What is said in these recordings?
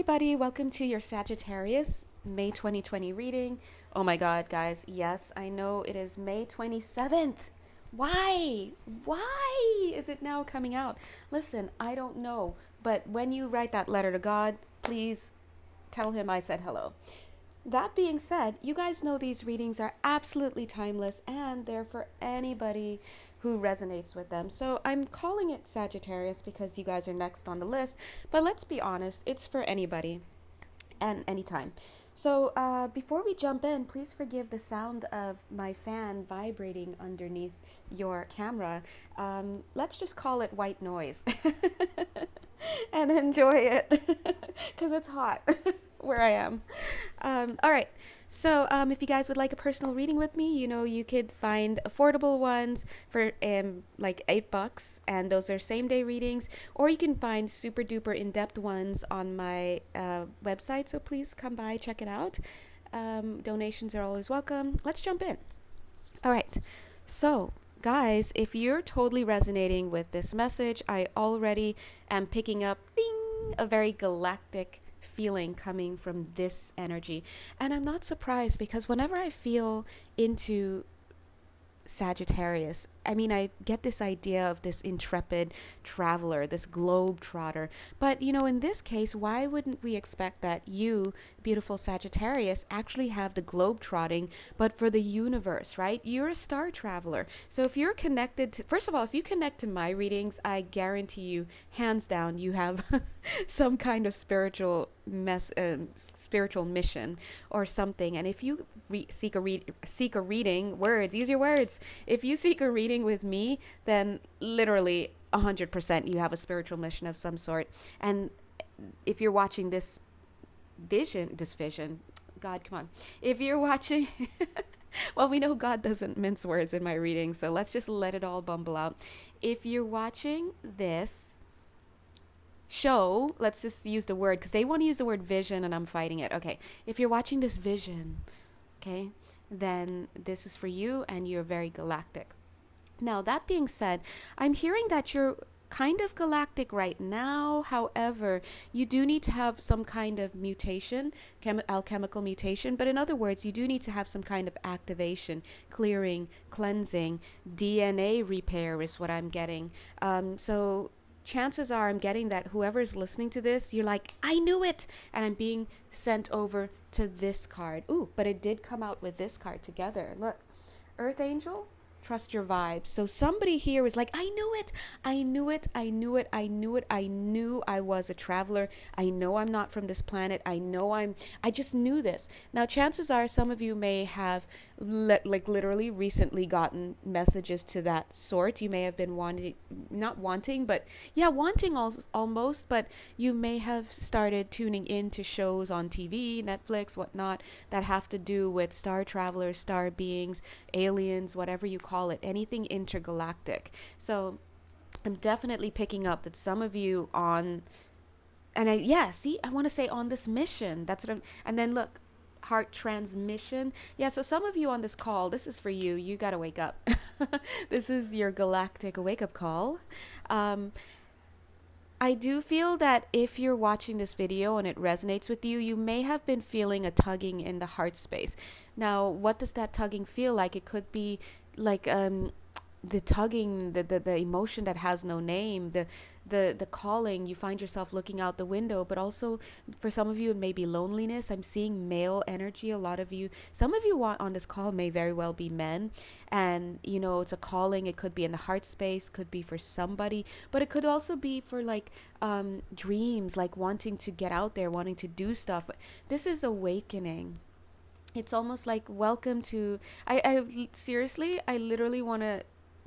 everybody. Welcome to your Sagittarius May 2020 reading. Oh my god, guys. Yes, I know it is May 27th. Why? Why is it now coming out? Listen, I don't know. But when you write that letter to God, please tell him I said hello. That being said, you guys know these readings are absolutely timeless and they're for anybody who resonates with them. So I'm calling it Sagittarius because you guys are next on the list. But let's be honest, it's for anybody and anytime. So before we jump in, please forgive the sound of my fan vibrating underneath your camera. Let's just call it white noise and enjoy it because it's hot where I am. All right. So if you guys would like a personal reading with me, you know, you could find affordable ones for like $8, and those are same day readings, or you can find super duper in-depth ones on my website. So please come by, check it out. Donations are always welcome. Let's jump in. All right. So guys, if you're totally resonating with this message, I already am picking up ding, a very galactic feeling coming from this energy. And I'm not surprised because whenever I feel into Sagittarius, I mean, I get this idea of this intrepid traveler, this globe trotter. But, you know, in this case, why wouldn't we expect that you, beautiful Sagittarius, actually have the globe trotting, but for the universe, right? You're a star traveler. So if you're connected to, first of all, if you connect to my readings, I guarantee you, hands down, you have some kind of spiritual mission or something. And if you seek a reading, words, use your words. If you seek a reading with me, then literally 100% you have a spiritual mission of some sort. And if you're watching this vision, God, come on. If you're watching, well, we know God doesn't mince words in my reading, so let's just let it all bumble out. If you're watching this show, let's just use the word, because they want to use the word vision and I'm fighting it. Okay, if you're watching this vision, okay, then this is for you and you're very galactic. Now, that being said, I'm hearing that you're kind of galactic right now. However, you do need to have some kind of mutation, alchemical mutation. But in other words, you do need to have some kind of activation, clearing, cleansing, DNA repair is what I'm getting. So chances are I'm getting that whoever's listening to this, you're like, I knew it. And I'm being sent over to this card. Ooh, but it did come out with this card together. Look, Earth Angel. Trust your vibes. So somebody here is like, I knew it. I knew it. I knew it. I knew it. I knew I was a traveler. I know I'm not from this planet. I just knew this. Now, chances are some of you may have like literally recently gotten messages to that sort. You may have been not wanting, but yeah, wanting almost, but you may have started tuning in to shows on TV, Netflix, whatnot, that have to do with star travelers, star beings, aliens, whatever you call it, anything intergalactic. So I'm definitely picking up that some of you on, and I want to say on this mission. That's what and then look, heart transmission. Yeah, so some of you on this call, this is for you. You got to wake up. This is your galactic wake up call. I do feel that if you're watching this video and it resonates with you, you may have been feeling a tugging in the heart space. Now, what does that tugging feel like? It could be like the tugging, the emotion that has no name, the calling. You find yourself looking out the window, but also for some of you it may be loneliness. I'm seeing male energy. A lot of you, some of you on this call may very well be men, and you know, it's a calling. It could be in the heart space, could be for somebody, but it could also be for like dreams, like wanting to get out there, wanting to do stuff. This is awakening. It's almost like welcome to, I seriously, I literally want to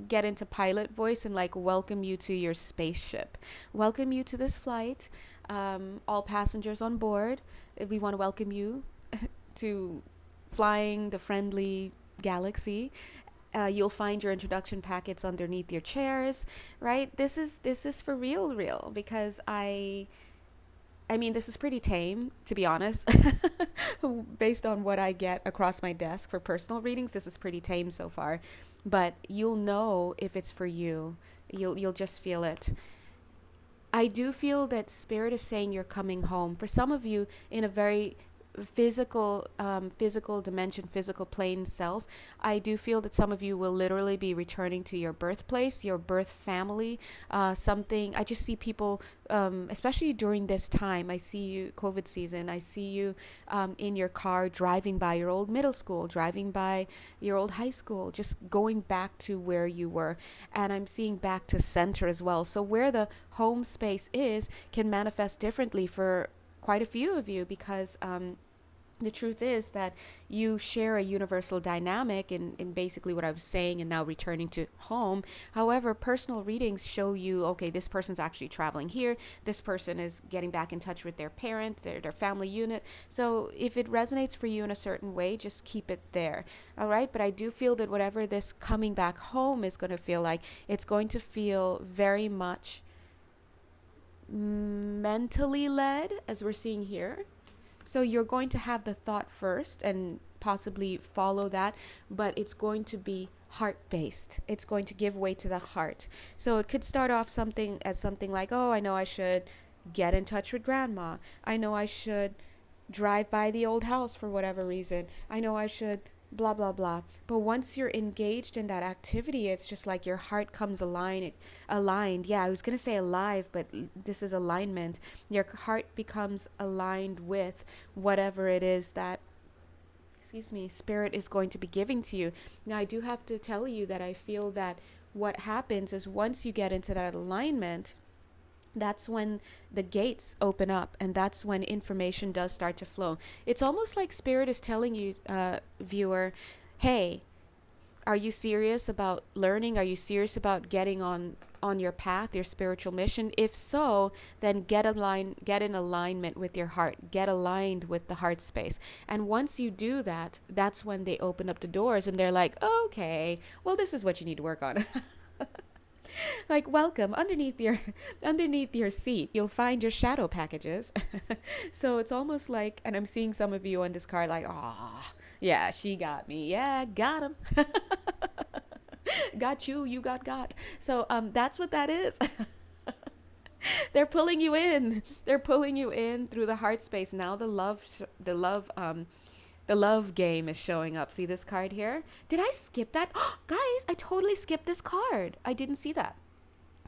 get into pilot voice and like welcome you to your spaceship, welcome you to this flight, all passengers on board. We want to welcome you to flying the friendly galaxy. You'll find your introduction packets underneath your chairs, right? This is for real, because I mean, this is pretty tame, to be honest. Based on what I get across my desk for personal readings, this is pretty tame so far. But you'll know if it's for you. You'll just feel it. I do feel that spirit is saying you're coming home. For some of you, in a very physical dimension, physical plane self, I do feel that some of you will literally be returning to your birthplace, your birth family, something. I just see people, especially during this time. I see you, COVID season. I see you in your car driving by your old middle school, driving by your old high school, just going back to where you were. And I'm seeing back to center as well. So where the home space is can manifest differently for quite a few of you, because the truth is that you share a universal dynamic in basically what I was saying, and now returning to home. However, personal readings show you, okay, this person's actually traveling here. This person is getting back in touch with their parent, their family unit. So if it resonates for you in a certain way, just keep it there. All right. But I do feel that whatever this coming back home is going to feel like, it's going to feel very much mentally led, as we're seeing here. So you're going to have the thought first and possibly follow that, but it's going to be heart based. It's going to give way to the heart. So it could start off something like, oh, I know I should get in touch with grandma. I know I should drive by the old house for whatever reason. I know I should blah blah blah. But once you're engaged in that activity, it's just like your heart comes aligned. Yeah, I was gonna say alive, but this is alignment. Your heart becomes aligned with whatever it is that, spirit is going to be giving to you. Now I do have to tell you that I feel that what happens is, once you get into that alignment, that's when the gates open up, and that's when information does start to flow. It's almost like spirit is telling you, viewer, hey, are you serious about learning? Are you serious about getting on your path, your spiritual mission? If so, then get in alignment with your heart. Get aligned with the heart space. And once you do that, that's when they open up the doors, and they're like, okay, well, this is what you need to work on. Like, welcome, underneath your seat you'll find your shadow packages. So it's almost like, and I'm seeing some of you on this card like, oh yeah, she got me, yeah, got him. Got you, you got. So that's what that is. They're pulling you in through the heart space. Now the love game is showing up. See this card here? Did I skip that? Guys, I totally skipped this card. I didn't see that.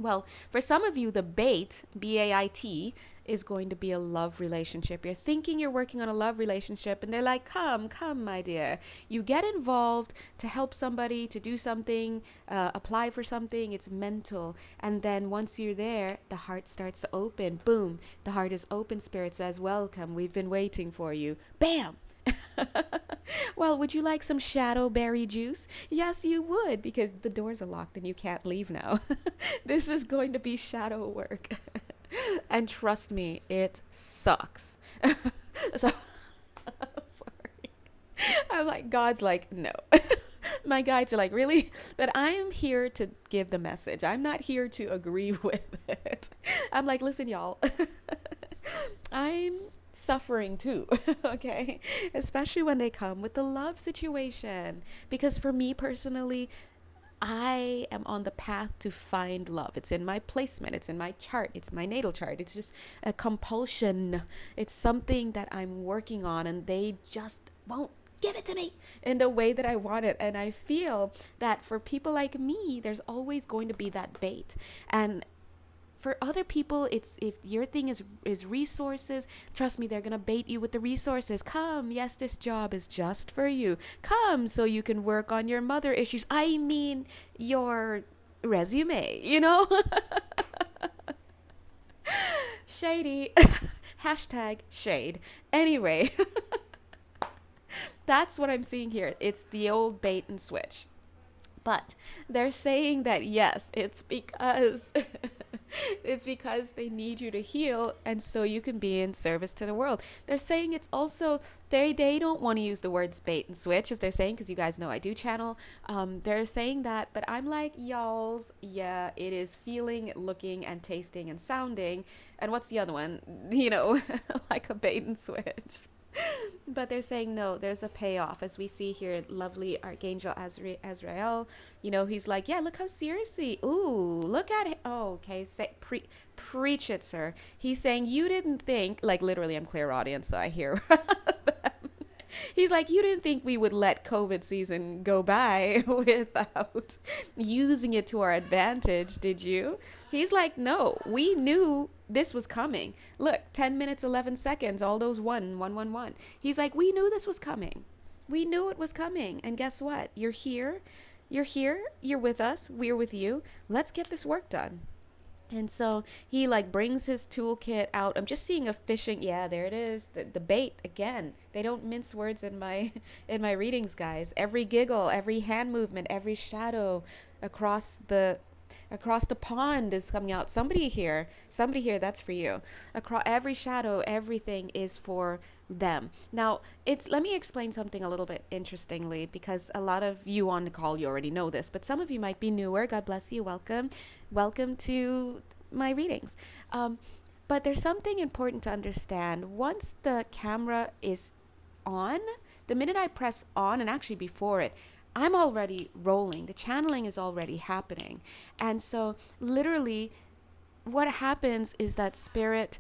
Well, for some of you, the bait, B-A-I-T, is going to be a love relationship. You're thinking you're working on a love relationship, and they're like, come, my dear. You get involved to help somebody, to do something, apply for something. It's mental. And then once you're there, the heart starts to open. Boom. The heart is open. Spirit says, welcome. We've been waiting for you. Bam. Well, would you like some shadow berry juice? Yes, you would, because the doors are locked and you can't leave now. This is going to be shadow work. And trust me, it sucks. So, sorry. I'm like, God's like, no. My guides are like, really? But I'm here to give the message. I'm not here to agree with it. I'm like, listen, y'all. I'm suffering too. Okay, especially when they come with the love situation, because for me personally, I am on the path to find love. It's in my placement, it's in my chart, it's my natal chart. It's just a compulsion. It's something that I'm working on, and they just won't give it to me in the way that I want it. And I feel that for people like me, there's always going to be that bait. And for other people, it's, if your thing is resources, trust me, they're gonna bait you with the resources. Come, yes, this job is just for you. Come so you can work on your mother issues. I mean, your resume, you know? Shady. Hashtag shade. Anyway, that's what I'm seeing here. It's the old bait and switch. But they're saying that, yes, it's because it's because they need you to heal, and so you can be in service to the world. They're saying it's also, they don't want to use the words bait and switch, as they're saying, because you guys know I do channel. They're saying that, but I'm like, y'alls, yeah, it is feeling, looking, and tasting and sounding. And what's the other one? You know, like a bait and switch. But they're saying no, there's a payoff, as we see here. Lovely Archangel Azrael, he's like, yeah, look how seriously, ooh, look at it. Oh, okay, preach it, sir. He's saying you didn't think, like, literally, I'm clairaudient, so I hear he's like, you didn't think we would let COVID season go by without using it to our advantage, did you? He's like, no, we knew this was coming. Look, 10 minutes, 11 seconds, all those 1. He's like, we knew this was coming. We knew it was coming. And guess what? You're here. You're here. You're with us. We're with you. Let's get this work done. And so he like brings his toolkit out. I'm just seeing a fishing. Yeah, there it is. The bait again. They don't mince words in my in my readings, guys. Every giggle, every hand movement, every shadow across the pond is coming out. Somebody here, that's for you. Across every shadow, everything is for them. Now, let me explain something a little bit interestingly, because a lot of you on the call, you already know this, but some of you might be newer. God bless you. Welcome to my readings. But there's something important to understand. Once the camera is on, the minute I press on, and actually before it, I'm already rolling. The channeling is already happening. And so literally what happens is that spirit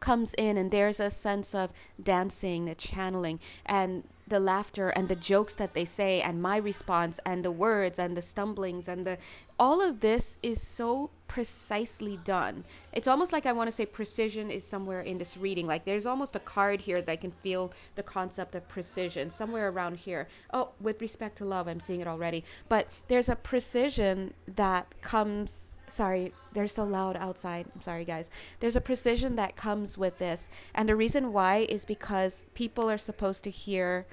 comes in, and there's a sense of dancing, the channeling, and the laughter and the jokes that they say, and my response, and the words and the stumblings, and all of this is so precisely done. It's almost like I want to say precision is somewhere in this reading. Like there's almost a card here that I can feel the concept of precision somewhere around here. Oh, with respect to love, I'm seeing it already. But there's a precision that comes. Sorry, they're so loud outside. I'm sorry, guys. There's a precision that comes with this. And the reason why is because people are supposed to hear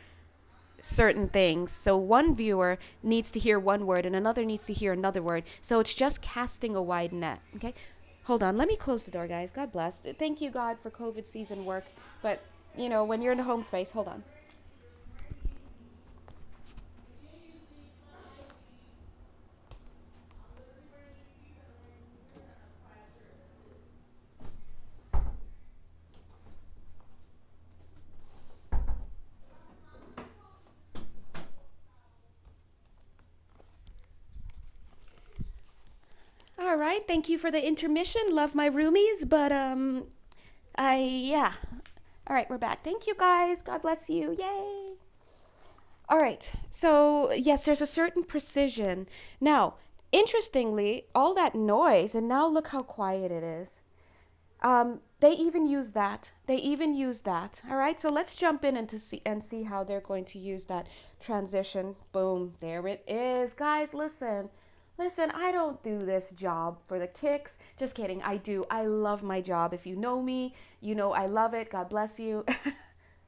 certain things. So one viewer needs to hear one word and another needs to hear another word. So it's just casting a wide net. Okay? Hold on. Let me close the door, guys. God bless. Thank you, God, for COVID season work. But, when you're in a home space, hold on. All right, thank you for the intermission. Love my roomies, but yeah. All right, we're back. Thank you, guys. God bless you. Yay. All right. So, yes, there's a certain precision. Now, interestingly, all that noise, and now look how quiet it is. They even use that. All right. So let's jump in and see how they're going to use that transition. Boom. There it is. Guys, listen, I don't do this job for the kicks. Just kidding. I do. I love my job. If you know me, you know I love it. God bless you.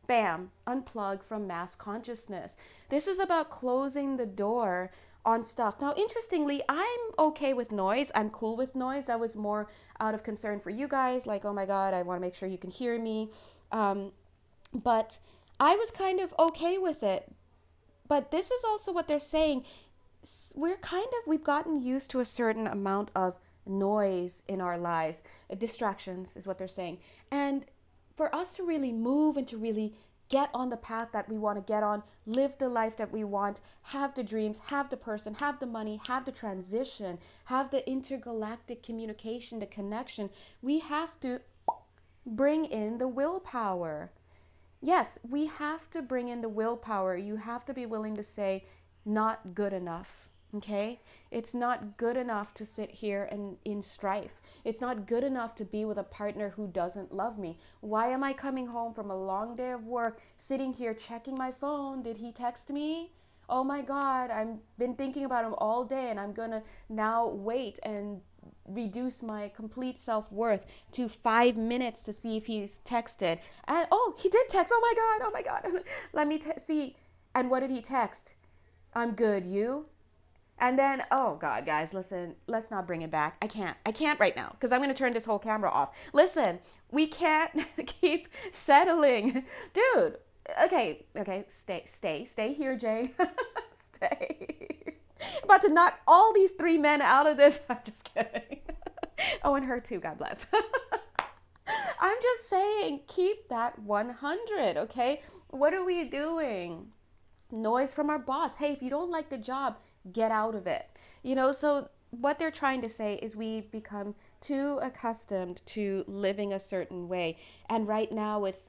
Bam. Unplug from mass consciousness. This is about closing the door on stuff. Now, interestingly, I'm okay with noise. I'm cool with noise. That was more out of concern for you guys. Like, oh my God, I want to make sure you can hear me. But I was kind of okay with it. But this is also what they're saying. We've gotten used to a certain amount of noise in our lives. Distractions is what they're saying. And for us to really move and to really get on the path that we want to get on, live the life that we want, have the dreams, have the person, have the money, have the transition, have the intergalactic communication, the connection, we have to bring in the willpower. Yes, we have to bring in the willpower. You have to be willing to say, not good enough. Okay? It's not good enough to sit here and in strife. It's not good enough to be with a partner who doesn't love me. Why am I coming home from a long day of work, sitting here checking my phone? Did he text me? Oh my God, I've been thinking about him all day, and I'm gonna now wait and reduce my complete self-worth to 5 minutes to see if he's texted. And oh, he did text. Oh my God. Let me see. And what did he text? I'm good, you? And then, oh God, guys, listen, let's not bring it back. I can't right now, because I'm going to turn this whole camera off. Listen, we can't keep settling. Dude, okay, stay here, Jay. Stay. About to knock all these 3 men out of this. I'm just kidding. Oh, and her too, God bless. I'm just saying, keep that 100, okay? What are we doing? Noise from our boss. Hey, if you don't like the job, get out of it. So what they're trying to say is we become too accustomed to living a certain way. And right now it's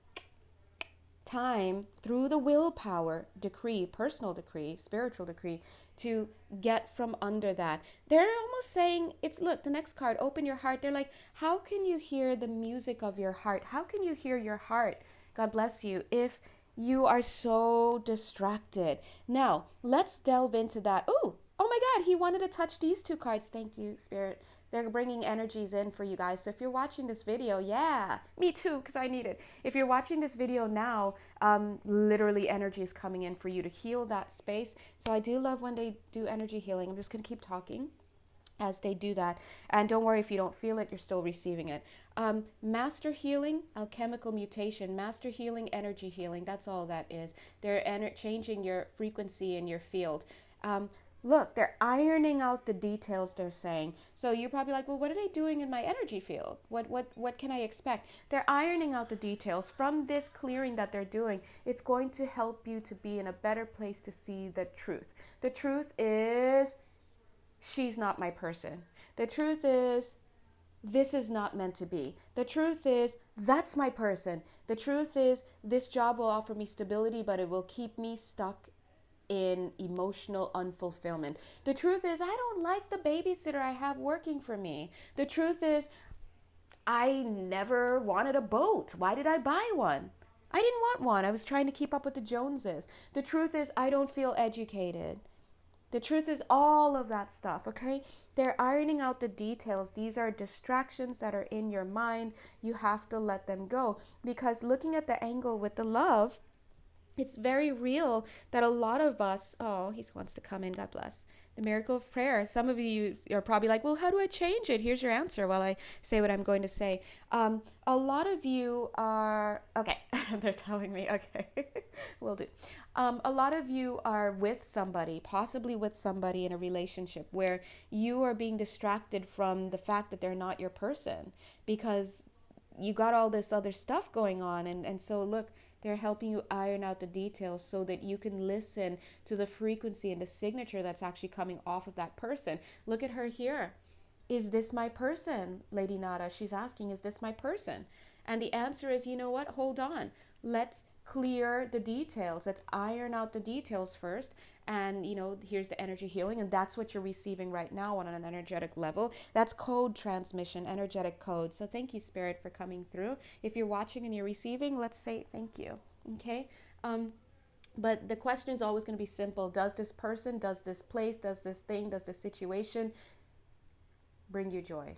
time through the willpower decree, personal decree, spiritual decree, to get from under that. They're almost saying it's, look, the next card, open your heart. They're like, how can you hear the music of your heart? How can you hear your heart? God bless you. If you are so distracted. Now, let's delve into that. Oh my God, he wanted to touch these two cards. Thank you, Spirit. They're bringing energies in for you guys. So if you're watching this video, yeah, me too, because I need it. If you're watching this video now, literally energy is coming in for you to heal that space. So I do love when they do energy healing. I'm just going to keep talking as they do that. And don't worry if you don't feel it, you're still receiving it. Master healing, alchemical mutation, master healing, energy healing. That's all that is. They're changing your frequency in your field. Look, they're ironing out the details, they're saying. So you're probably like, well, what are they doing in my energy field? What can I expect? They're ironing out the details. From this clearing that they're doing, it's going to help you to be in a better place to see the truth. The truth is, she's not my person. The truth is, this is not meant to be. The truth is, that's my person. The truth is, this job will offer me stability, but it will keep me stuck in emotional unfulfillment. The truth is, I don't like the babysitter I have working for me. The truth is, I never wanted a boat. Why did I buy one? I didn't want one. I was trying to keep up with the Joneses. The truth is, I don't feel educated. The truth is all of that stuff, okay? They're ironing out the details. These are distractions that are in your mind. You have to let them go, because looking at the angle with the love, it's very real that a lot of us, he wants to come in, God bless. The miracle of prayer. Some of you are probably like, well, how do I change it? Here's your answer while I say what I'm going to say. A lot of you are, okay, they're telling me, okay, will do. A lot of you are with somebody, possibly with somebody in a relationship where you are being distracted from the fact that they're not your person because you got all this other stuff going on. And so look, they're helping you iron out the details so that you can listen to the frequency and the signature that's actually coming off of that person. Look at her here. Is this my person? Lady Nada, she's asking, is this my person? And the answer is, you know what? Hold on. Let's clear the details. Let's iron out the details first. And, here's the energy healing. And that's what you're receiving right now on an energetic level. That's code transmission, energetic code. So thank you, Spirit, for coming through. If you're watching and you're receiving, let's say thank you. Okay? But the question is always going to be simple. Does this person, does this place, does this thing, does this situation bring you joy?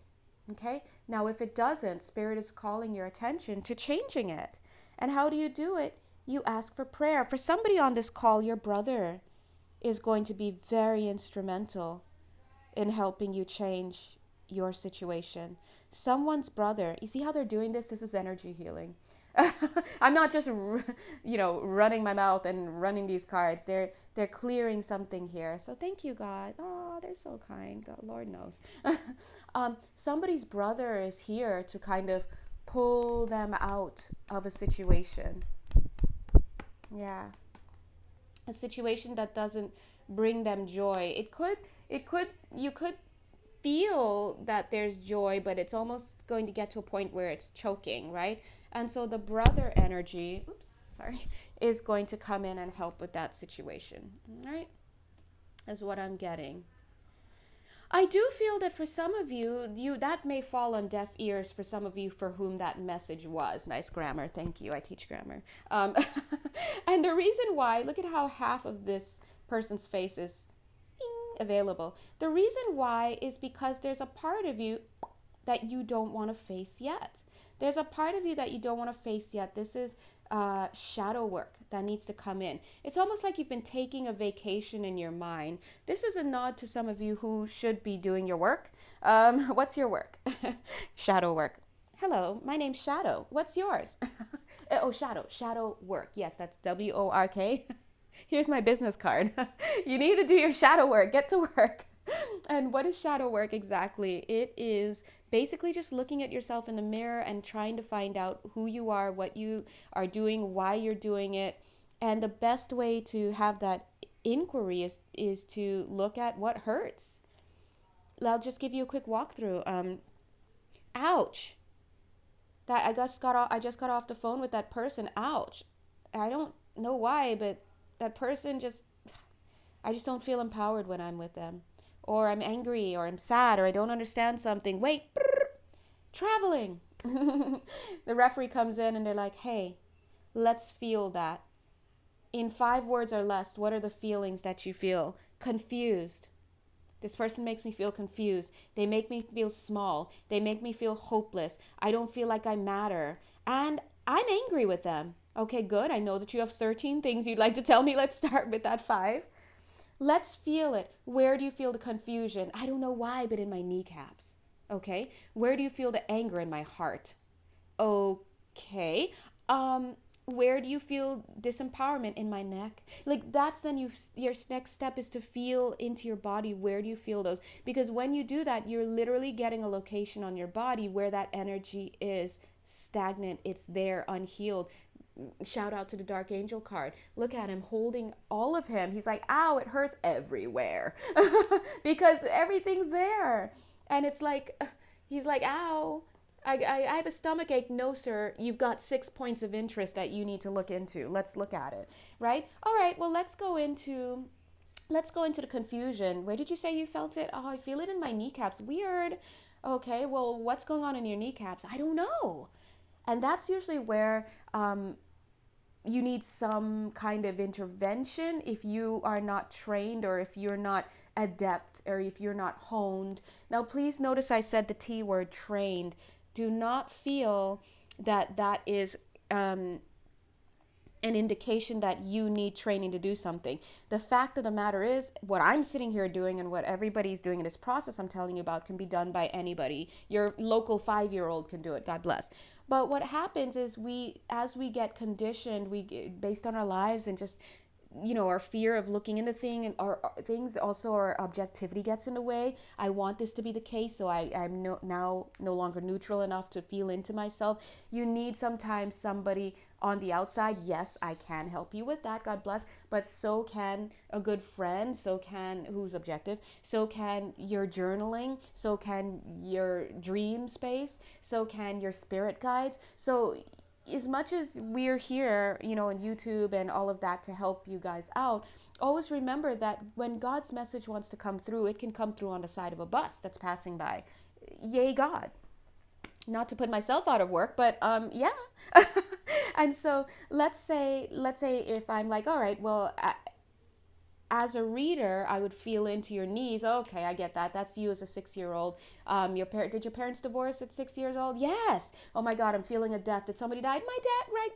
Okay? Now, if it doesn't, Spirit is calling your attention to changing it. And how do you do it? You ask for prayer. For somebody on this call, your brother is going to be very instrumental in helping you change your situation. Someone's brother, you see how they're doing this? This is energy healing. I'm not just, running my mouth and running these cards. They're clearing something here. So thank you, God. Oh, they're so kind. God, Lord knows. Somebody's brother is here to kind of pull them out of a situation. Yeah. A situation that doesn't bring them joy. You could feel that there's joy, but it's almost going to get to a point where it's choking, right? And so the brother energy, is going to come in and help with that situation, all right? Is what I'm getting. I do feel that for some of you that may fall on deaf ears for some of you for whom that message was. Nice grammar. Thank you. I teach grammar. And the reason why, look at how half of this person's face is available. The reason why is because there's a part of you that you don't want to face yet. There's a part of you that you don't want to face yet. This is shadow work that needs to come in. It's almost like you've been taking a vacation in your mind. This is a nod to some of you who should be doing your work. What's your work? Shadow work. Hello, my name's Shadow. What's yours? Shadow work. Yes, that's WORK. Here's my business card. You need to do your shadow work. Get to work. And what is shadow work exactly? It is basically just looking at yourself in the mirror and trying to find out who you are, what you are doing, why you're doing it. And the best way to have that inquiry is to look at what hurts. I'll just give you a quick walkthrough. Ouch. That I just got off the phone with that person. Ouch. I don't know why, but that person just I just don't feel empowered when I'm with them. Or I'm angry or I'm sad or I don't understand something. Wait, traveling. The referee comes in and they're like, "Hey, let's feel that. In 5 words or less, what are the feelings that you feel?" Confused. This person makes me feel confused. They make me feel small. They make me feel hopeless. I don't feel like I matter. And I'm angry with them. Okay, good. I know that you have 13 things you'd like to tell me. Let's start with that 5. Let's feel it. Where do you feel the confusion? I don't know why, but in my kneecaps. Okay. Where do you feel the anger in my heart? Okay. Where do you feel disempowerment in my neck? Like that's then your next step is to feel into your body. Where do you feel those? Because when you do that, you're literally getting a location on your body where that energy is stagnant. It's there, unhealed. Shout out to the Dark Angel card. Look at him holding all of him. He's like, ow, it hurts everywhere. Because everything's there. And it's like, he's like, ow, I have a stomach ache. No, sir, you've got 6 points of interest that you need to look into. Let's look at it, right? All right, well, let's go into the confusion. Where did you say you felt it? Oh, I feel it in my kneecaps. Weird. Okay, well, what's going on in your kneecaps? I don't know. And that's usually where you need some kind of intervention if you are not trained or if you're not adept or if you're not honed. Now, please notice I said the T word, trained. Do not feel that that is an indication that you need training to do something. The fact of the matter is, what I'm sitting here doing and what everybody's doing in this process I'm telling you about can be done by anybody. Your local 5-year-old can do it. God bless. But what happens is as we get conditioned, based on our lives and just our fear of looking into things, also our objectivity gets in the way. I want this to be the case, so I'm now no longer neutral enough to feel into myself. You need sometimes somebody on the outside. Yes, I can help you with that, God bless, but so can a good friend, who's objective, so can your journaling, so can your dream space, so can your spirit guides. So as much as we're here, on YouTube and all of that to help you guys out, always remember that when God's message wants to come through, it can come through on the side of a bus that's passing by. Yay, God. Not to put myself out of work, but yeah. And so let's say if I'm like, all right, well, as a reader, I would feel into your knees. Okay, I get that. That's you as a 6-year-old. Did your parents divorce at 6 years old? Yes. Oh my God, I'm feeling a death. Did somebody die?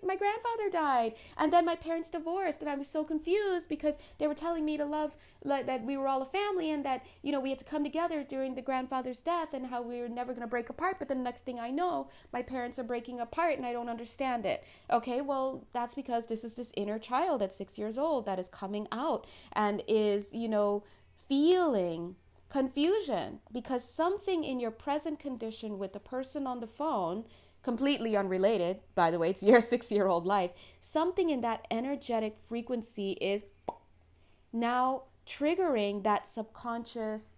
My grandfather died. And then my parents divorced, and I was so confused because they were telling me to love, that we were all a family, and that we had to come together during the grandfather's death, and how we were never going to break apart. But then the next thing I know, my parents are breaking apart, and I don't understand it. Okay, well, that's because this is this inner child at 6 years old that is coming out and is, feeling confusion because something in your present condition with the person on the phone, completely unrelated, by the way, to your 6-year-old life, something in that energetic frequency is now triggering that subconscious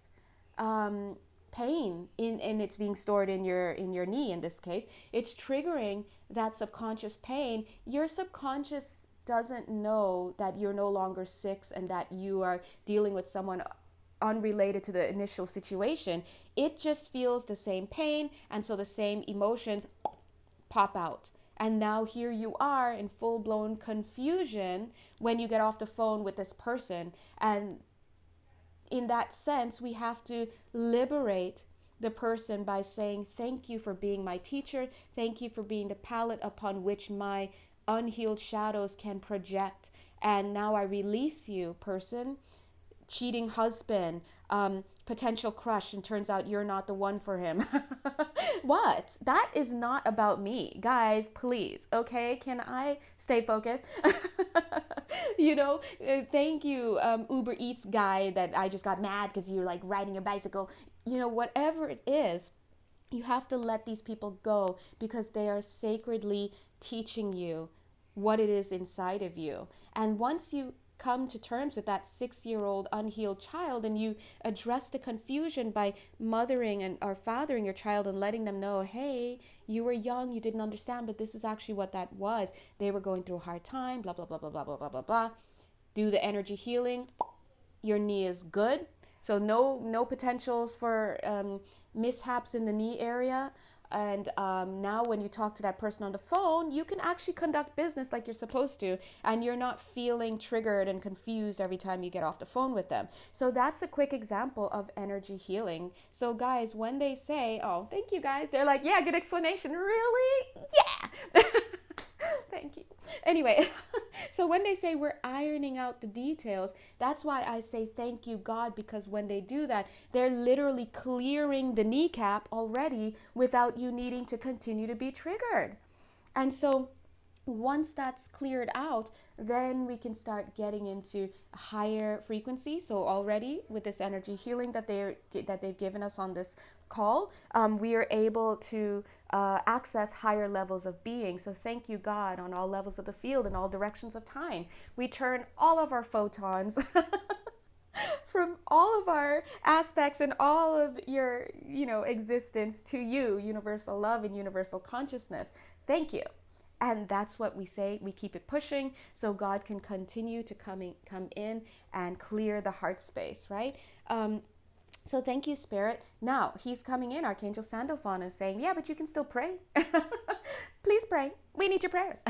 pain and it's being stored in your knee. In this case, it's triggering that subconscious pain. Your subconscious doesn't know that you're no longer 6 and that you are dealing with someone unrelated to the initial situation. It just feels the same pain, and so the same emotions pop out. And now here you are in full-blown confusion when you get off the phone with this person. And in that sense, we have to liberate the person by saying, thank you for being my teacher. Thank you for being the palette upon which my unhealed shadows can project. And now I release you, person. Cheating husband, potential crush and turns out you're not the one for him. What? That is not about me. Guys, please, okay? Can I stay focused? Thank you, Uber Eats guy that I just got mad because you're like riding your bicycle. Whatever it is, you have to let these people go because they are sacredly teaching you what it is inside of you. And once you come to terms with that 6-year-old unhealed child and you address the confusion by mothering or fathering your child and letting them know, hey, you were young, you didn't understand, but this is actually what that was. They were going through a hard time, blah, blah, blah, blah, blah, blah, blah, blah, blah. Do the energy healing. Your knee is good. So no potentials for mishaps in the knee area. And now when you talk to that person on the phone, you can actually conduct business like you're supposed to. And you're not feeling triggered and confused every time you get off the phone with them. So that's a quick example of energy healing. So guys, when they say, oh, thank you guys, they're like, yeah, good explanation. Really? Yeah. Thank you. Anyway, so when they say we're ironing out the details, that's why I say thank you, God, because when they do that, they're literally clearing the kneecap already without you needing to continue to be triggered. And so once that's cleared out, then we can start getting into higher frequency. So already with this energy healing that they've given us on this call, we are able to access higher levels of being. So thank you, God, on all levels of the field and all directions of time. We turn all of our photons from all of our aspects and all of your, existence to you, universal love and universal consciousness. Thank you. And that's what we say. We keep it pushing so God can continue to come in and clear the heart space, right? So thank you, Spirit. Now, he's coming in, Archangel Sandalphon, is saying, yeah, but you can still pray. Please pray. We need your prayers.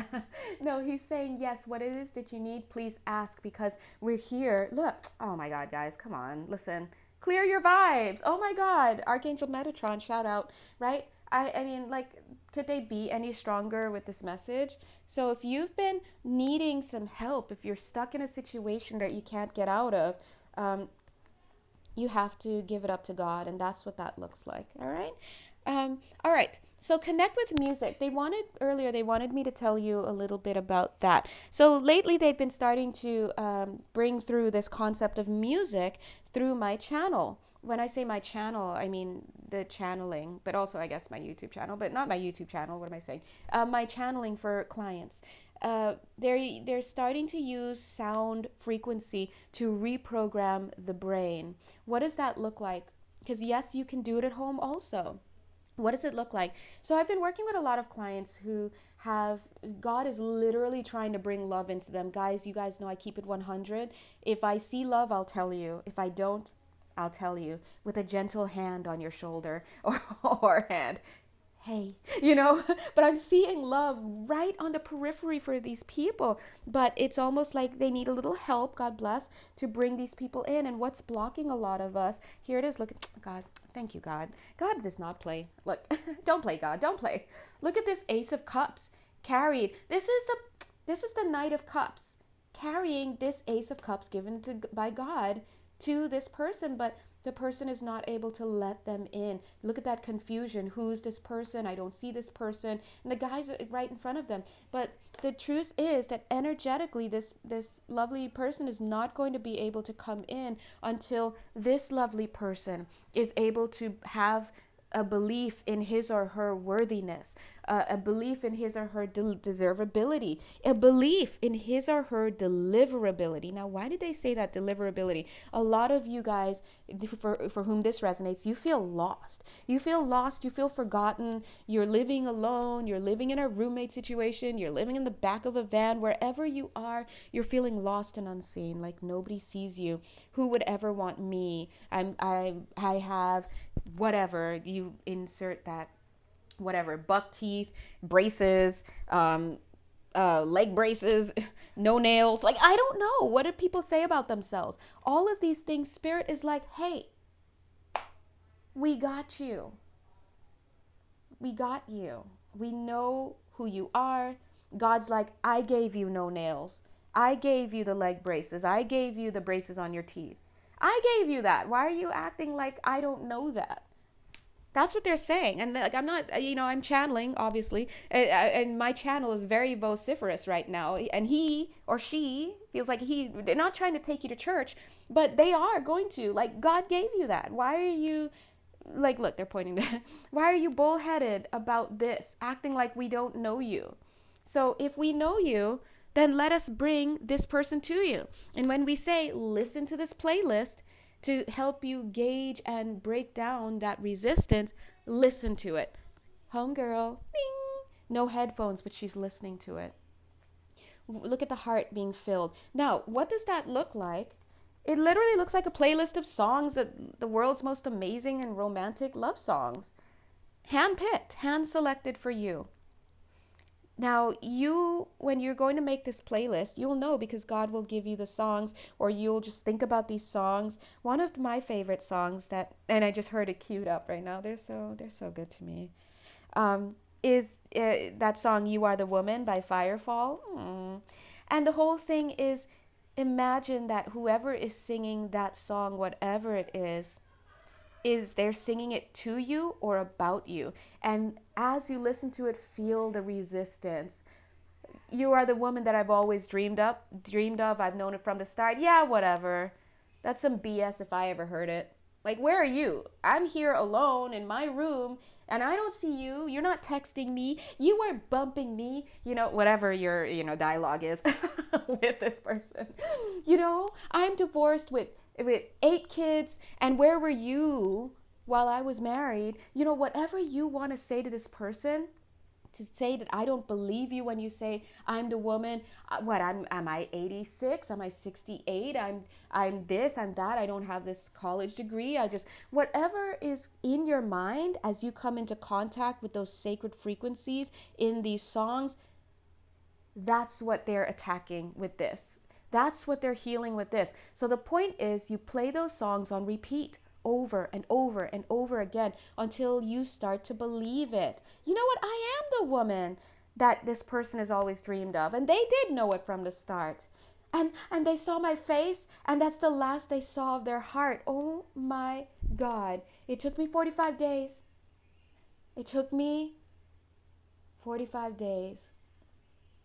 No, he's saying, yes, what it is that you need, please ask, because we're here. Look, oh my God, guys, come on, listen. Clear your vibes. Oh my God, Archangel Metatron, shout out, right? I mean, like, could they be any stronger with this message? So if you've been needing some help, if you're stuck in a situation that you can't get out of, you have to give it up to God, and that's what that looks like. All right. All right. So connect with music. They wanted me to tell you a little bit about that. So lately they've been starting to bring through this concept of music through my channel. When I say my channel, I mean the channeling, but also I guess my YouTube channel, but not my YouTube channel. What am I saying? My channeling for clients. They're starting to use sound frequency to reprogram the brain. What does that look like? Because yes, you can do it at home also. What does it look like? So I've been working with a lot of clients who God is literally trying to bring love into them. Guys, you guys know I keep it 100. If I see love, I'll tell you. If I don't, I'll tell you with a gentle hand on your shoulder or hand. Hey, but I'm seeing love right on the periphery for these people. But it's almost like they need a little help, God bless, to bring these people in. And what's blocking a lot of us, here it is, look at God. Thank you, God. God does not play. Look, don't play, God, don't play. Look at this Ace of Cups carried. This is the Knight of Cups carrying this Ace of Cups given by God to this person, but the person is not able to let them in. Look at that confusion. Who's this person? I don't see this person. And the guy's right in front of them. But the truth is that energetically, this lovely person is not going to be able to come in until this lovely person is able to have a belief in his or her worthiness, a belief in his or her deservability, a belief in his or her deliverability. Now, why did they say that deliverability? A lot of you guys, for whom this resonates, you feel lost. You feel lost. You feel forgotten. You're living alone. You're living in a roommate situation. You're living in the back of a van. Wherever you are, you're feeling lost and unseen, like nobody sees you. Who would ever want me? I have whatever, you insert that, whatever, buck teeth, braces, leg braces, no nails. Like, I don't know. What do people say about themselves? All of these things, Spirit is like, hey, we got you. We got you. We know who you are. God's like, I gave you no nails. I gave you the leg braces. I gave you the braces on your teeth. I gave you that. Why are you acting like I don't know that? That's what they're saying. And like, I'm not, I'm channeling, obviously. And my channel is very vociferous right now. And he or she feels like they're not trying to take you to church, but they are going to. Like, God gave you that. Why are you, like, look, they're pointing to, why are you bullheaded about this, acting like we don't know you? So if we know you, then let us bring this person to you. And when we say, listen to this playlist, to help you gauge and break down that resistance, listen to it. Homegirl, ding, no headphones, but she's listening to it. Look at the heart being filled. Now, what does that look like? It literally looks like a playlist of songs, that the world's most amazing and romantic love songs. Hand-picked, hand-selected for you. Now, when you're going to make this playlist, you'll know because God will give you the songs, or you'll just think about these songs. One of my favorite songs and I just heard it queued up right now. They're so good to me. Is that song "You Are the Woman" by Firefall. And the whole thing is, imagine that whoever is singing that song, whatever it is they're singing it to you or about you. And as you listen to it, feel the resistance. You are the woman that I've always dreamed of. I've known it from the start. Yeah, whatever. That's some BS if I ever heard it. Like, where are you? I'm here alone in my room and I don't see you. You're not texting me. You weren't bumping me. Whatever your, dialogue is with this person. I'm divorced with 8 kids, and where were you while I was married? Whatever you want to say to this person, to say that I don't believe you when you say I'm the woman. Am I 86? Am I 68? I'm this, I'm that. I don't have this college degree. Whatever is in your mind as you come into contact with those sacred frequencies in these songs, that's what they're attacking with this. That's what they're healing with this. So the point is, you play those songs on repeat over and over and over again until you start to believe it. You know what? I am the woman that this person has always dreamed of. And they did know it from the start. And they saw my face, and that's the last they saw of their heart. Oh my God. It took me 45 days. It took me 45 days.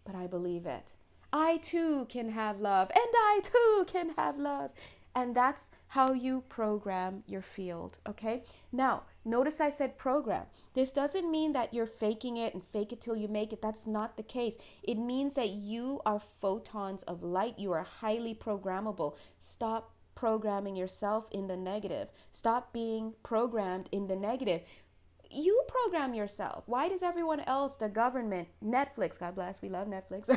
But I believe it. I too can have love, and I too can have love. And that's how you program your field, okay? Now, notice I said program. This doesn't mean that you're faking it and fake it till you make it. That's not the case. It means that you are photons of light. You are highly programmable. Stop programming yourself in the negative. Stop being programmed in the negative. You program yourself. Why does everyone else, the government, Netflix, God bless, we love Netflix.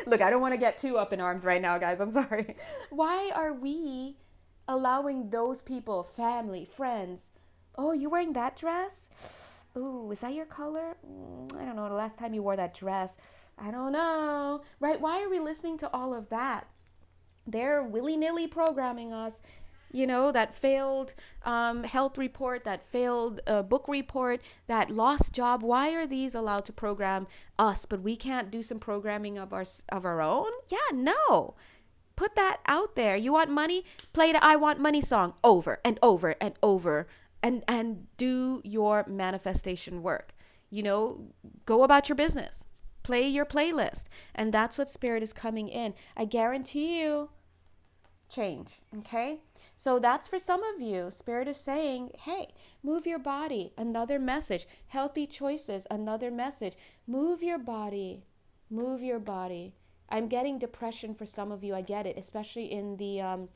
Look, I don't want to get too up in arms right now, guys. I'm sorry. Why are we allowing those people, family, friends, oh, you wearing that dress? Ooh, is that your color? I don't know. The last time you wore that dress, I don't know. Right? Why are we listening to all of that? They're willy-nilly programming us. That failed health report, that failed book report, that lost job. Why are these allowed to program us, but we can't do some programming of our own? Yeah, no. Put that out there. You want money? Play the I Want Money song over and over and over, and do your manifestation work. Go about your business. Play your playlist. And that's what Spirit is coming in. I guarantee you change, okay? So that's for some of you. Spirit is saying, hey, move your body. Another message. Healthy choices. Another message. Move your body. Move your body. I'm getting depression for some of you. I get it, especially in the,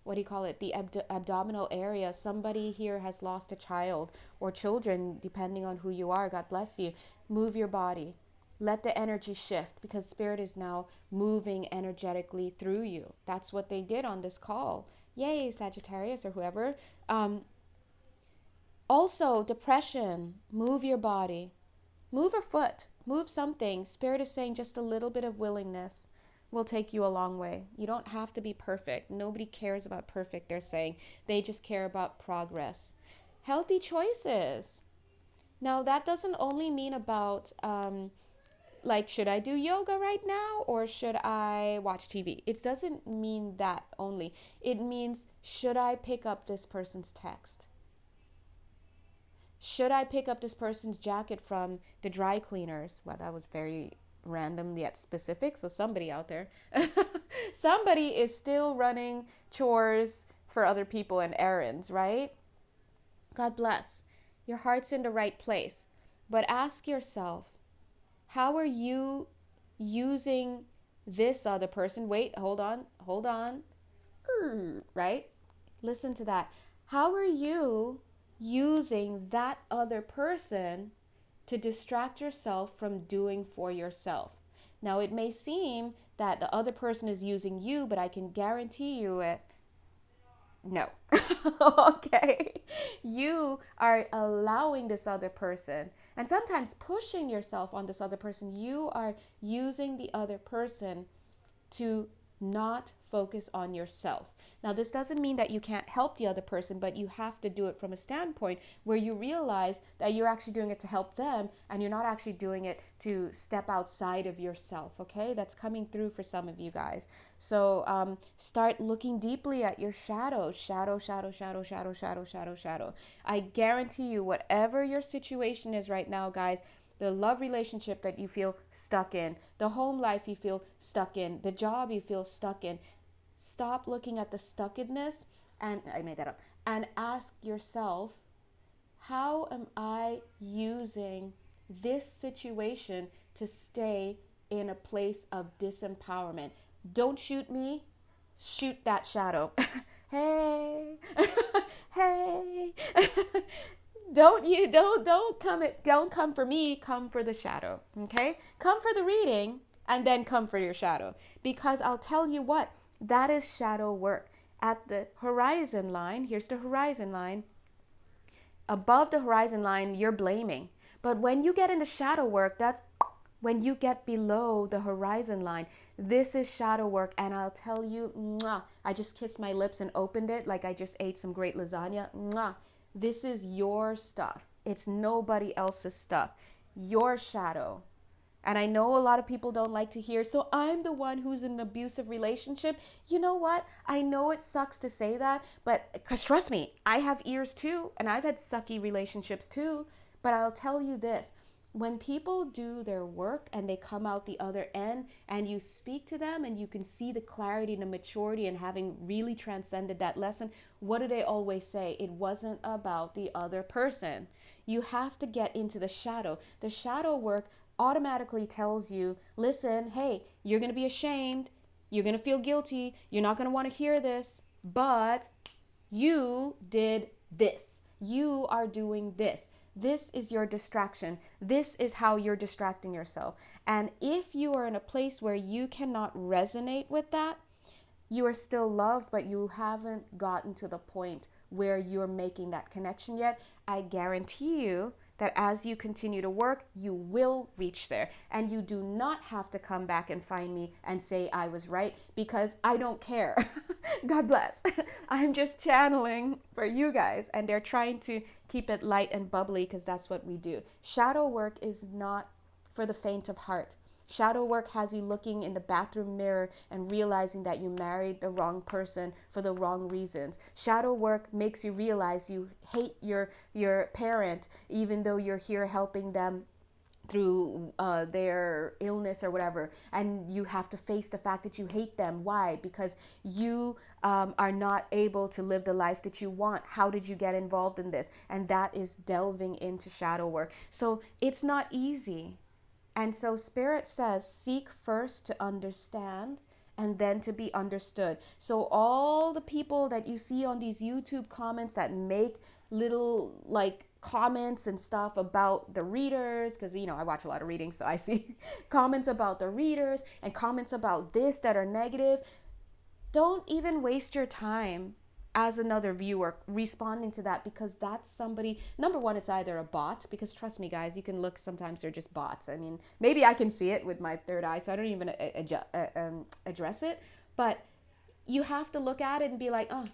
the abdominal area. Somebody here has lost a child or children, depending on who you are. God bless you. Move your body. Let the energy shift, because Spirit is now moving energetically through you. That's what they did on this call. Yay, Sagittarius or whoever. Also, depression. Move your body. Move a foot. Move something. Spirit is saying just a little bit of willingness will take you a long way. You don't have to be perfect. Nobody cares about perfect, they're saying. They just care about progress. Healthy choices. Now, that doesn't only mean about like, should I do yoga right now or should I watch TV? It doesn't mean that only. It means, should I pick up this person's text? Should I pick up this person's jacket from the dry cleaners? Well, that was very random yet specific. So somebody out there, somebody is still running chores for other people and errands, right? God bless. Your heart's in the right place. But ask yourself, how are you using this other person? Wait, hold on. Right? Listen to that. How are you using that other person to distract yourself from doing for yourself? Now, it may seem that the other person is using you, but I can guarantee you it. No. Okay. You are allowing this other person and sometimes pushing yourself on this other person. You are using the other person to not focus on yourself. Now, this doesn't mean that you can't help the other person, but you have to do it from a standpoint where you realize that you're actually doing it to help them and you're not actually doing it to step outside of yourself, okay? That's coming through for some of you guys. So start looking deeply at your shadow. I guarantee you, whatever your situation is right now, guys, the love relationship that you feel stuck in, the home life you feel stuck in, the job you feel stuck in, stop looking at the stuckedness, and I made that up, and ask yourself, how am I using this situation to stay in a place of disempowerment? Don't shoot me, shoot that shadow. Hey, hey. Don't come for me, come for the shadow. Okay? Come for the reading and then come for your shadow. Because I'll tell you what, that is shadow work. At the horizon line, here's the horizon line. Above the horizon line, you're blaming. But when you get into shadow work, that's when you get below the horizon line. This is shadow work, and I'll tell you, mwah, I just kissed my lips and opened it like I just ate some great lasagna. Mwah. This is your stuff. It's nobody else's stuff. Your shadow. And I know a lot of people don't like to hear, so I'm the one who's in an abusive relationship. You know what? I know it sucks to say that, but because trust me, I have ears too, and I've had sucky relationships too. But I'll tell you this. When people do their work and they come out the other end and you speak to them and you can see the clarity and the maturity and having really transcended that lesson, what do they always say? It wasn't about the other person. You have to get into the shadow. The shadow work automatically tells you, listen, hey, you're going to be ashamed. You're going to feel guilty. You're not going to want to hear this, but you did this. You are doing this. This is your distraction. This is how you're distracting yourself. And if you are in a place where you cannot resonate with that, you are still loved, but you haven't gotten to the point where you're making that connection yet. I guarantee you that as you continue to work, you will reach there. And you do not have to come back and find me and say I was right, because I don't care. God bless. I'm just channeling for you guys, and they're trying to keep it light and bubbly because that's what we do. Shadow work is not for the faint of heart. Shadow work has you looking in the bathroom mirror and realizing that you married the wrong person for the wrong reasons. Shadow work makes you realize you hate your parent, even though you're here helping them through their illness or whatever, and you have to face the fact that you hate them. Why? Because you are not able to live the life that you want. How did you get involved in this? And that is delving into shadow work. So it's not easy. And so Spirit says, seek first to understand and then to be understood. So all the people that you see on these YouTube comments that make little like comments and stuff about the readers, because you know I watch a lot of readings, so I see comments about the readers and comments about this that are negative. Don't even waste your time as another viewer responding to that, because that's somebody, number one, it's either a bot, because trust me guys, you can look, sometimes they're just bots. I mean, maybe I can see it with my third eye, so I don't even address it, but you have to look at it and be like, oh,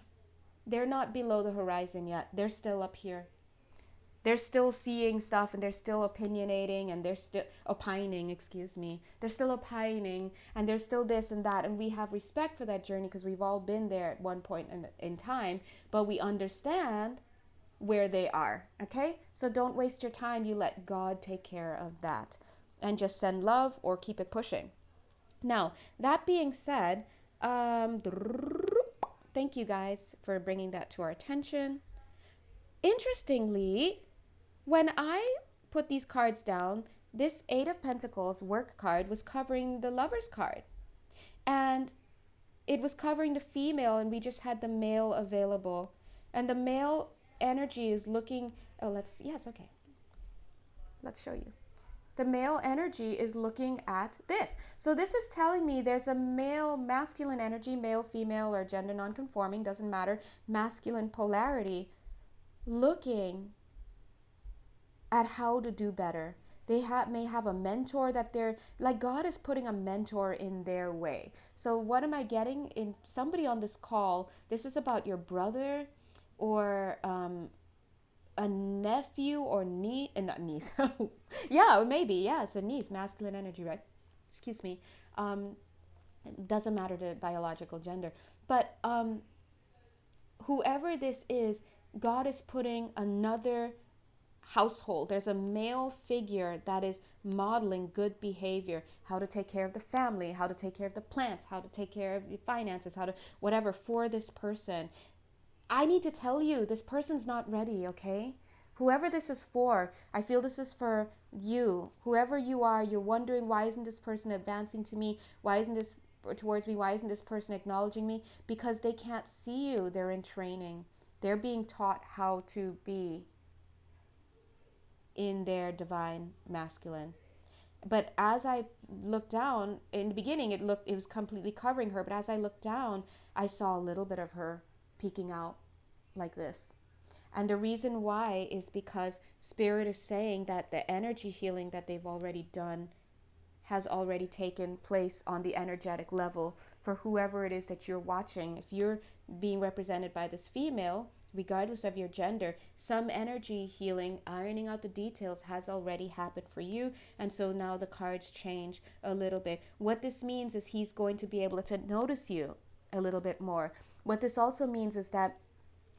they're not below the horizon yet, they're still up here. They're still seeing stuff, and they're still opinionating, and they're still opining, excuse me. They're still opining, and they're still this and that. And we have respect for that journey because we've all been there at one point in time, but we understand where they are. Okay? So don't waste your time. You let God take care of that and just send love or keep it pushing. Now, that being said, thank you guys for bringing that to our attention. Interestingly, when I put these cards down, this Eight of Pentacles work card was covering the Lover's card. And it was covering the female, and we just had the male available. And the male energy is looking, let's show you. The male energy is looking at this. So this is telling me there's a male, masculine energy, male, female, or gender non-conforming, doesn't matter, masculine polarity, looking at how to do better. They may have a mentor that they're, like God is putting a mentor in their way. So what am I getting in somebody on this call? This is about your brother or a nephew or niece, not niece. Yeah, maybe. Yeah, it's a niece, masculine energy, right? Excuse me. It doesn't matter the biological gender. But whoever this is, God is putting another household. There's a male figure that is modeling good behavior, how to take care of the family, how to take care of the plants, how to take care of the finances, how to whatever for this person. I need to tell you, this person's not ready, okay? Whoever this is for, I feel this is for you. Whoever you are, you're wondering, why isn't this person advancing to me? Why isn't this towards me? Why isn't this person acknowledging me? Because they can't see you. They're in training. They're being taught how to be in their divine masculine. But as I looked down, in the beginning it was completely covering her, but as I looked down, I saw a little bit of her peeking out like this. And the reason why is because Spirit is saying that the energy healing that they've already done has already taken place on the energetic level for whoever it is that you're watching. If you're being represented by this female, regardless of your gender, some energy healing, ironing out the details has already happened for you. And so now the cards change a little bit. What this means is he's going to be able to notice you a little bit more. What this also means is that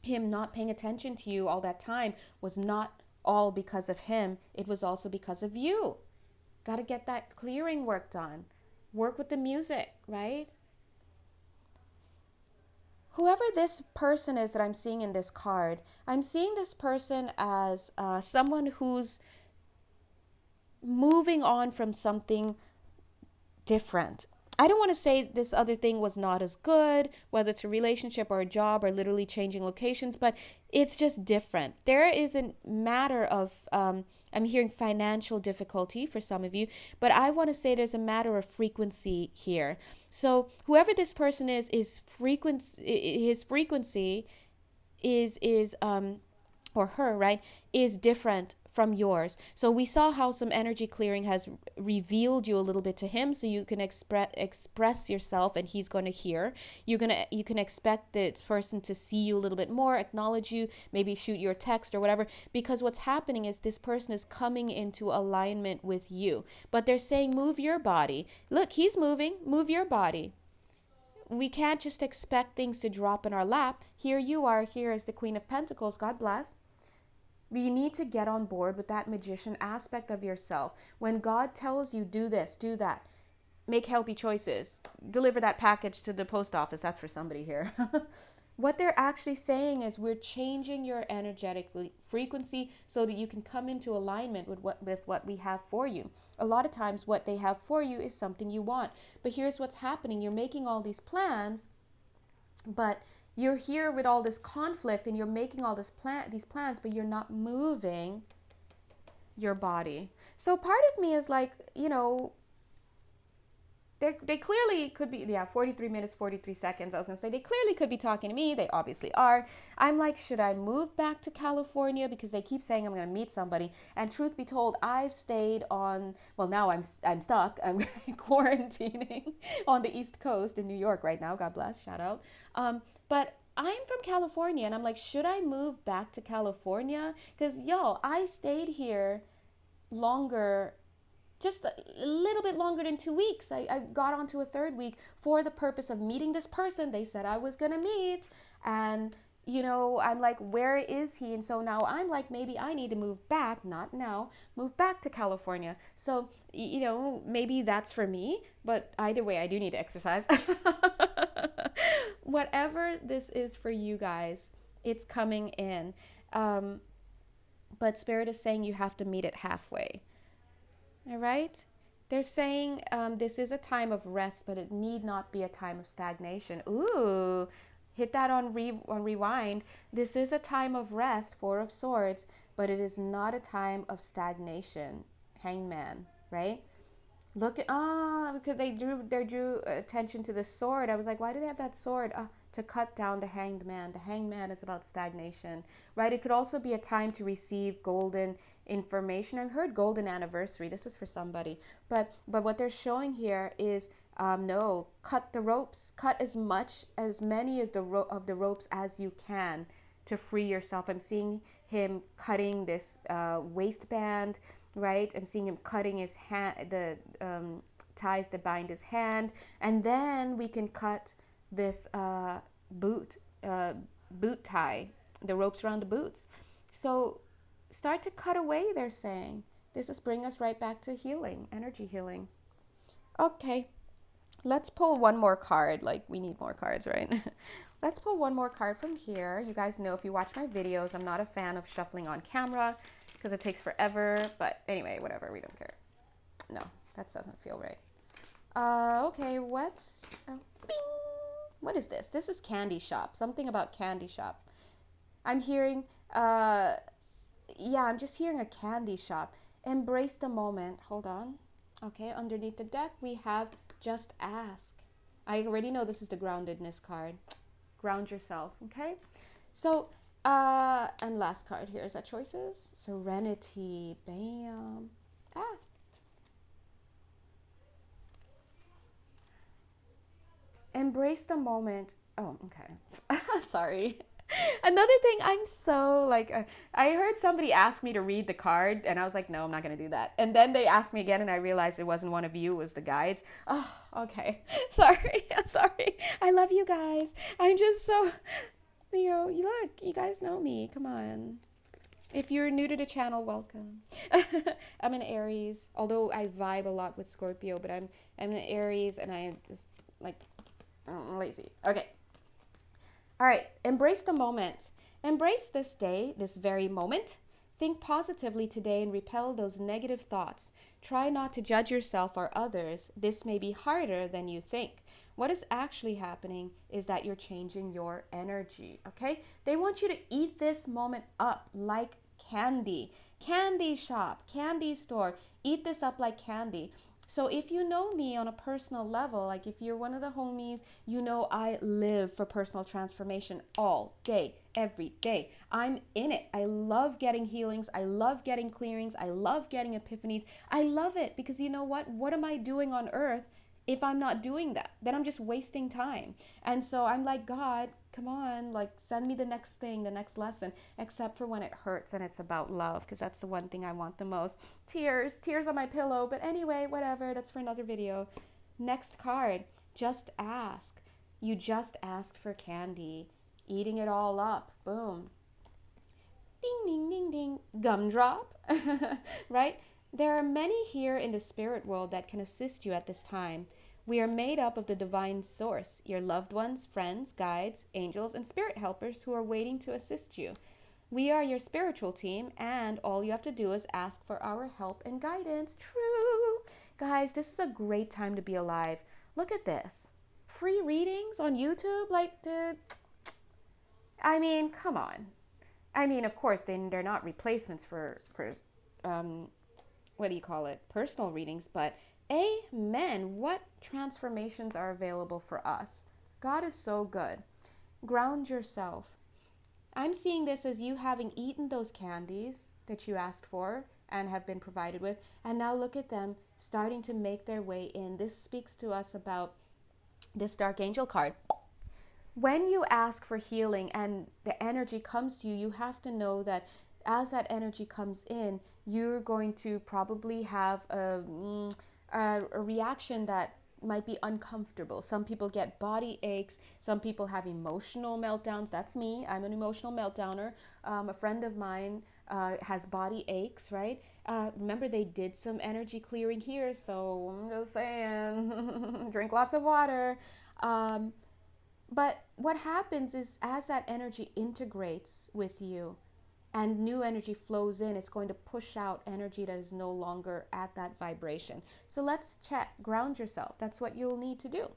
him not paying attention to you all that time was not all because of him. It was also because of you. Got to get that clearing work done. Work with the music, right? Whoever this person is that I'm seeing in this card, I'm seeing this person as someone who's moving on from something different. I don't want to say this other thing was not as good, whether it's a relationship or a job or literally changing locations, but it's just different. There is a matter of, I'm hearing financial difficulty for some of you, but I want to say there's a matter of frequency here. So whoever this person is his frequency is or her, right, is different from yours. So we saw how some energy clearing has revealed you a little bit to him, so you can express yourself and he's going to hear. You can expect the person to see you a little bit more, acknowledge you, maybe shoot you a text or whatever, because what's happening is this person is coming into alignment with you. But they're saying, move your body. Look, he's moving, move your body. We can't just expect things to drop in our lap. Here you are, here is the Queen of Pentacles, God bless. You need to get on board with that magician aspect of yourself. When God tells you, do this, do that, make healthy choices, deliver that package to the post office, that's for somebody here. What they're actually saying is we're changing your energetic frequency so that you can come into alignment with what we have for you. A lot of times what they have for you is something you want. But here's what's happening. You're making all these plans, but you're here with all this conflict and you're making all these plans, but you're not moving your body. So part of me is like, they clearly could be, 43 minutes, 43 seconds. I was going to say, they clearly could be talking to me. They obviously are. I'm like, should I move back to California? Because they keep saying I'm going to meet somebody. And truth be told, I've stayed now I'm stuck. I'm quarantining on the East Coast in New York right now. God bless, shout out. But I'm from California, and I'm like, should I move back to California? Because, yo, I stayed here longer, just a little bit longer than 2 weeks. I got onto a third week for the purpose of meeting this person they said I was going to meet. And, I'm like, where is he? And so now I'm like, maybe I need to move back, not now, move back to California. So, maybe that's for me. But either way, I do need to exercise. Whatever this is for you guys, it's coming in. But Spirit is saying you have to meet it halfway. All right? They're saying this is a time of rest, but it need not be a time of stagnation. Ooh, hit that on rewind. This is a time of rest, Four of Swords, but it is not a time of stagnation. Hangman, right? Look at because they drew attention to the sword. I was like, why do they have that sword? To cut down the hanged man. The hanged man is about stagnation, right? It could also be a time to receive golden information. I've heard golden anniversary. This is for somebody, but what they're showing here is no, cut the ropes. Cut as many as of the ropes as you can to free yourself. I'm seeing him cutting this waistband. Right, I'm seeing him cutting his hand, the ties that bind his hand, and then we can cut this boot tie, the ropes around the boots. So start to cut away. They're saying this is bring us right back to healing, energy healing. Okay, let's pull one more card. Like we need more cards, right? Let's pull one more card from here. You guys know if you watch my videos, I'm not a fan of shuffling on camera, because it takes forever, but anyway, whatever, we don't care. No, that doesn't feel right. Okay, what is this? This is candy shop, something about candy shop. I'm hearing, I'm just hearing a candy shop. Embrace the moment, hold on. Okay, underneath the deck, we have just ask. I already know this is the groundedness card. Ground yourself, okay? So, and last card here is that choices. Serenity. Bam. Embrace the moment. Oh, okay. Sorry. Another thing, I'm so like, I heard somebody ask me to read the card, and I was like, no, I'm not going to do that. And then they asked me again, and I realized it wasn't one of you, it was the guides. Oh, okay. Sorry. I'm sorry. I love you guys. I'm just so, look, you guys know me. Come on. If you're new to the channel, welcome. I'm an Aries, although I vibe a lot with Scorpio, but I'm an Aries, and I just like, I'm lazy. Okay. All right. Embrace the moment. Embrace this day, this very moment. Think positively today and repel those negative thoughts. Try not to judge yourself or others. This may be harder than you think. What is actually happening is that you're changing your energy, okay? They want you to eat this moment up like candy. Candy shop, candy store. Eat this up like candy. So if you know me on a personal level, like if you're one of the homies, you know I live for personal transformation all day, every day. I'm in it. I love getting healings. I love getting clearings. I love getting epiphanies. I love it because you know what? What am I doing on earth if I'm not doing that? Then I'm just wasting time. And so I'm like, God, come on, like send me the next thing, the next lesson, except for when it hurts and it's about love, because that's the one thing I want the most. Tears on my pillow. But anyway, whatever, that's for another video. Next card, just ask. You just asked for candy, eating it all up. Boom. Ding, ding, ding, ding. Gumdrop, right? There are many here in the spirit world that can assist you at this time. We are made up of the divine source, your loved ones, friends, guides, angels, and spirit helpers who are waiting to assist you. We are your spiritual team, and all you have to do is ask for our help and guidance. True. Guys, this is a great time to be alive. Look at this. Free readings on YouTube? Like, dude, I mean, come on. I mean, of course, they're not replacements for what do you call it? Personal readings, but amen. What transformations are available for us? God is so good. Ground yourself. I'm seeing this as you having eaten those candies that you asked for and have been provided with, and now look at them starting to make their way in. This speaks to us about this Dark Angel card. when you ask for healing and the energy comes to you, you have to know that as that energy comes in, you're going to probably have a reaction that might be uncomfortable. Some people get body aches. Some people have emotional meltdowns. That's me. I'm an emotional meltdowner. A friend of mine has body aches, right? Remember, they did some energy clearing here. So I'm just saying, drink lots of water. Um, but what happens is as that energy integrates with you and new energy flows in, it's going to push out energy that is no longer at that vibration. So let's check, ground yourself. That's what you'll need to do.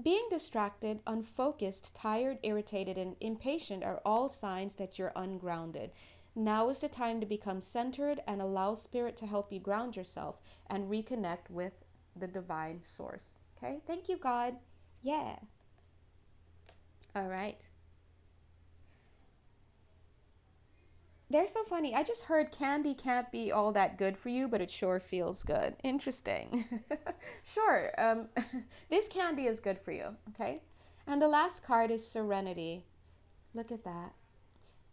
Being distracted, unfocused, tired, irritated, and impatient are all signs that you're ungrounded. Now is the time to become centered and allow spirit to help you ground yourself and reconnect with the divine source. Okay? Thank you, God. Yeah. All right. They're so funny. I just heard candy can't be all that good for you, but it sure feels good. Interesting. Sure. This candy is good for you. Okay. And the last card is serenity. Look at that.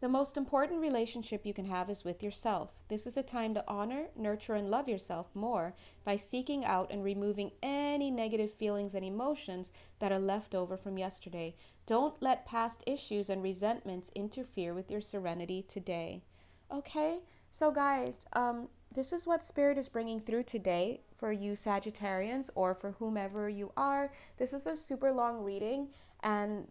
The most important relationship you can have is with yourself. This is a time to honor, nurture, and love yourself more by seeking out and removing any negative feelings and emotions that are left over from yesterday. Don't let past issues and resentments interfere with your serenity today. Okay, so guys, this is what Spirit is bringing through today for you Sagittarians or for whomever you are. This is a super long reading, and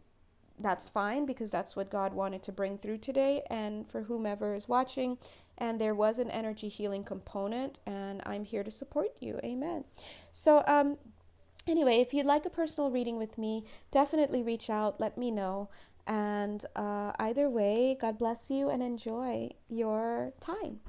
that's fine because that's what God wanted to bring through today and for whomever is watching. And there was an energy healing component, and I'm here to support you. Amen. So anyway, if you'd like a personal reading with me, definitely reach out, let me know. And either way, God bless you and enjoy your time.